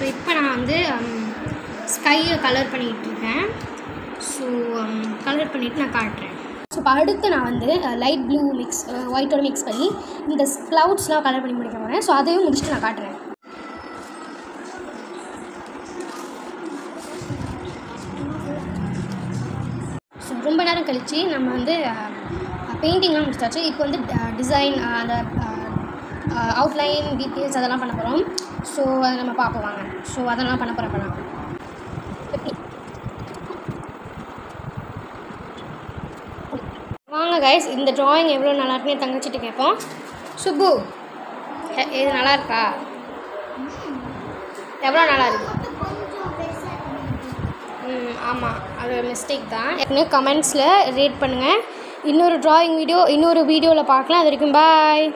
So இப்போ நான் வந்து ஸ்கையை கலர் பண்ணிகிட்ருக்கேன். ஸோ கலர் பண்ணிவிட்டு நான் காட்டுறேன். ஸோ இப்போ அடுத்து நான் வந்து லைட் ப்ளூ மிக்ஸ் ஒயிட்டோட மிக்ஸ் பண்ணி இந்த க்ளவுட்ஸ்லாம் கலர் பண்ணி முடிக்க போகிறேன். ஸோ அதையும் முடிச்சுட்டு நான் காட்டுறேன். ஸோ ரொம்ப நேரம் கழித்து நம்ம வந்து பெயிண்டிங்லாம் முடிச்சாச்சு. இப்போ வந்து டிசைன் அந்த அவுட்லைன் டீட்டெயில்ஸ் அதெல்லாம் பண்ண போகிறோம். ஸோ அதை நம்ம பார்ப்போம் வாங்க. ஸோ அதெல்லாம் பண்ண போகிறேன். இப்போ வாங்க கைஸ், இந்த ட்ராயிங் எவ்வளோ நல்லா இருக்குன்னு தங்கச்சிட்டு கேட்போம். சுப்பு, இது நல்லா இருக்கா? எவ்வளோ நல்லா இருக்கு? ஆமாம், அது மிஸ்டேக் தான். ஏற்கனவே கமெண்ட்ஸில் ரேட் பண்ணுங்கள். இன்னொரு ட்ராயிங் வீடியோ இன்னொரு வீடியோவில் பார்க்கலாம். அது வரைக்கும் பாய்.